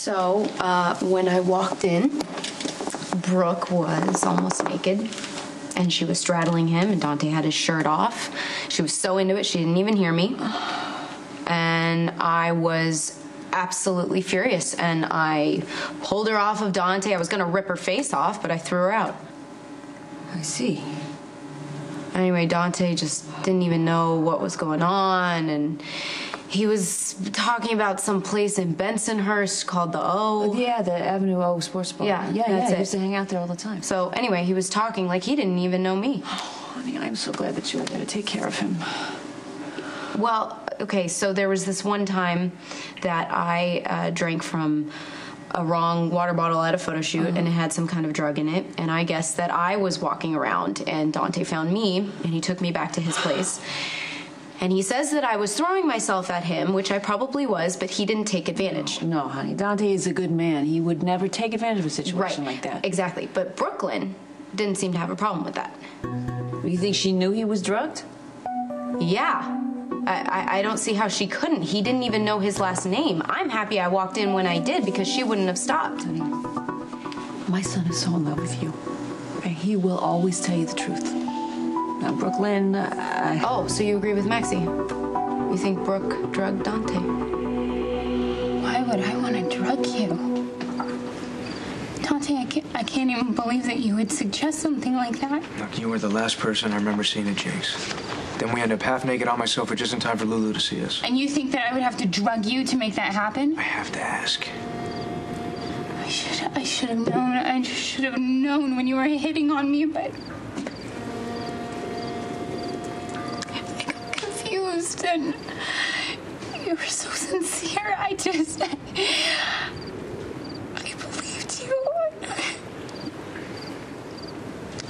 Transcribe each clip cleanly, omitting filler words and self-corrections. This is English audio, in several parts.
So, when I walked in, Brooke was almost naked, and she was straddling him, and Dante had his shirt off. She was so into it, she didn't even hear me. And I was absolutely furious, and I pulled her off of Dante. I was gonna rip her face off, but I threw her out. I see. Anyway, Dante just didn't even know what was going on, and he was talking about some place in Bensonhurst called the O. Yeah, the Avenue O Sports Bar. Yeah, yeah, that's I it. used to hang out there all the time. So anyway, he was talking like he didn't even know me. Oh, honey, I'm so glad that you were there to take care of him. Well, okay, so there was this one time that I drank from a wrong water bottle at a photo shoot, and it had some kind of drug in it, and I guess that I was walking around, and Dante found me, and he took me back to his place. And he says that I was throwing myself at him, which I probably was, but he didn't take advantage. No, honey, Dante is a good man. He would never take advantage of a situation like that. Exactly. But Brooklyn didn't seem to have a problem with that. You think she knew he was drugged? Yeah. I don't see how she couldn't. He didn't even know his last name. I'm happy I walked in when I did because she wouldn't have stopped. Honey, my son is so in love with you. And he will always tell you the truth. Now, Brooklyn, Oh, so you agree with Maxie? You think Brooke drugged Dante? Why would I want to drug you? Dante, I can't even believe that you would suggest something like that. Look, you were the last person I remember seeing at Jake's. Then we end up half naked on my sofa just in time for Lulu to see us. And you think that I would have to drug you to make that happen? I have to ask. I should have known. I just should have known when you were hitting on me, but I got confused, and you were so sincere. I believed you.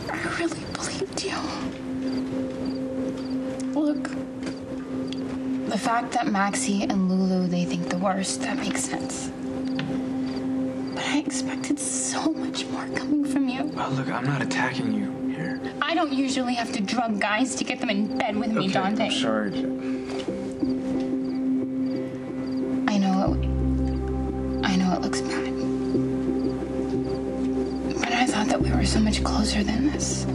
I really believed you. Look, the fact that Maxie and Lulu, they think the worst, that makes sense. But I expected so much more coming from you. Well, look, I'm not attacking you here. I don't usually have to drug guys to get them in bed with me, Okay, Dante. I'm sorry. I know it looks bad. But I thought that we were so much closer than this.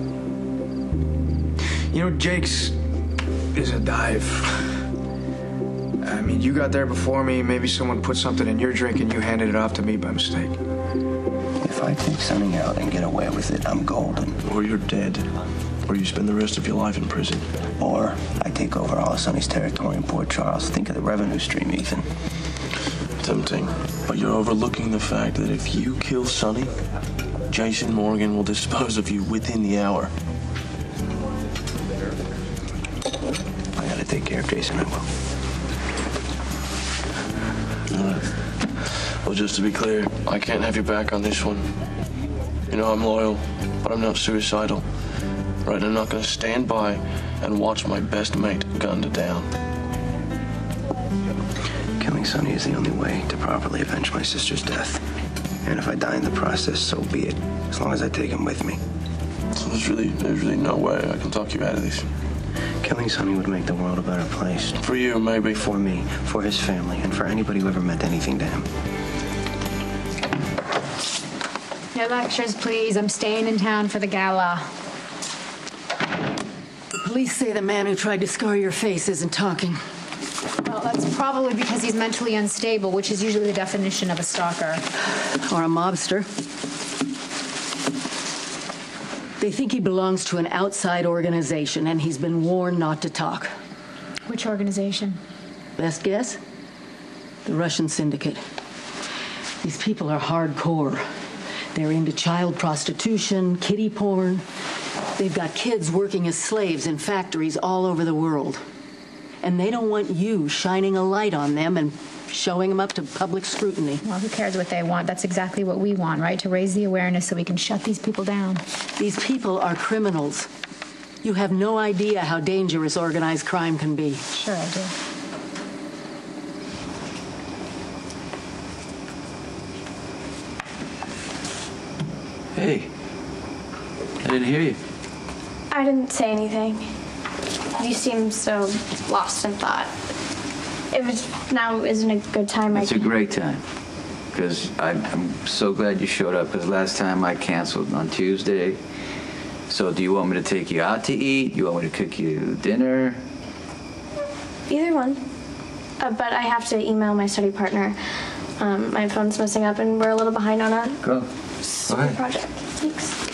You know, Jake's is a dive. I mean, you got there before me. Maybe someone put something in your drink and you handed it off to me by mistake. If I take Sonny out and get away with it, I'm golden. Or you're dead. Or you spend the rest of your life in prison. Or I take over all of Sonny's territory in Port Charles. Think of the revenue stream, Ethan. Tempting. But you're overlooking the fact that if you kill Sonny, Jason Morgan will dispose of you within the hour. I gotta take care of Jason, I will. All right. Well, just to be clear, I can't have you back on this one. You know, I'm loyal, but I'm not suicidal. Right, I'm not gonna stand by and watch my best mate gunned down. Killing Sonny is the only way to properly avenge my sister's death. And if I die in the process, so be it. As long as I take him with me. So there's really no way I can talk you out of this. Killing Sonny would make the world a better place. For you, maybe. For me, for his family, and for anybody who ever meant anything to him. No lectures, please. I'm staying in town for the gala. The police say the man who tried to scar your face isn't talking. Well, that's probably because he's mentally unstable, which is usually the definition of a stalker. Or a mobster. They think he belongs to an outside organization, and he's been warned not to talk. Which organization? Best guess? The Russian syndicate. These people are hardcore. They're into child prostitution, kiddie porn. They've got kids working as slaves in factories all over the world. And they don't want you shining a light on them and showing them up to public scrutiny. Well, who cares what they want? That's exactly what we want, right? To raise the awareness so we can shut these people down. These people are criminals. You have no idea how dangerous organized crime can be. Sure I do. Hey, I didn't hear you. I didn't say anything. You seemed so lost in thought. Now isn't a good time. It's a great time. because I'm so glad you showed up, because last time I canceled on Tuesday. So do you want me to take you out to eat? You want me to cook you dinner? Either one. But I have to email my study partner. My phone's messing up and we're a little behind on a super project. Thanks.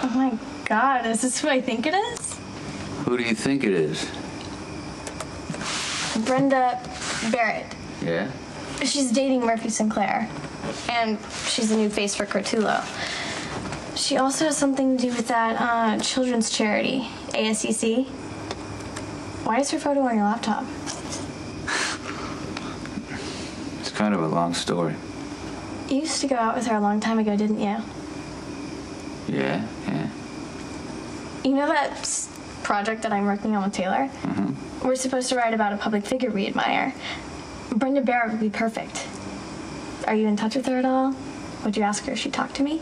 Oh my God, is this who I think it is? Who do you think it is? Brenda Barrett. Yeah? She's dating Murphy Sinclair. And she's a new face for Cortulo. She also has something to do with that children's charity, ASCC. Why is her photo on your laptop? It's kind of a long story. You used to go out with her a long time ago, didn't you? Yeah. You know that project that I'm working on with Taylor? Mm-hmm. We're supposed to write about a public figure we admire. Brenda Barrett would be perfect. Are you in touch with her at all? Would you ask her if she'd talk to me?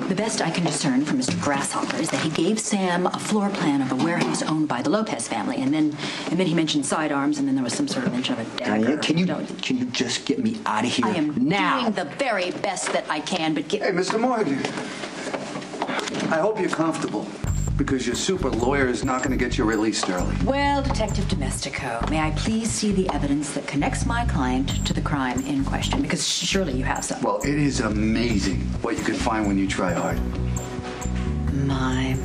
The best I can discern from Mr. Grasshopper is that he gave Sam a floor plan of a warehouse owned by the Lopez family, and then he mentioned sidearms, and then there was some sort of mention of a dagger. Diane, can you just get me out of here I am now? doing the very best that I can, but Hey, Mr. Morgan. I hope you're comfortable, because your super lawyer is not going to get you released early. Well, Detective Domestico, may I please see the evidence that connects my client to the crime in question? Because surely you have some. Well, it is amazing what you can find when you try hard. My.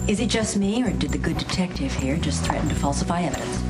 Is it just me, or did the good detective here just threaten to falsify evidence?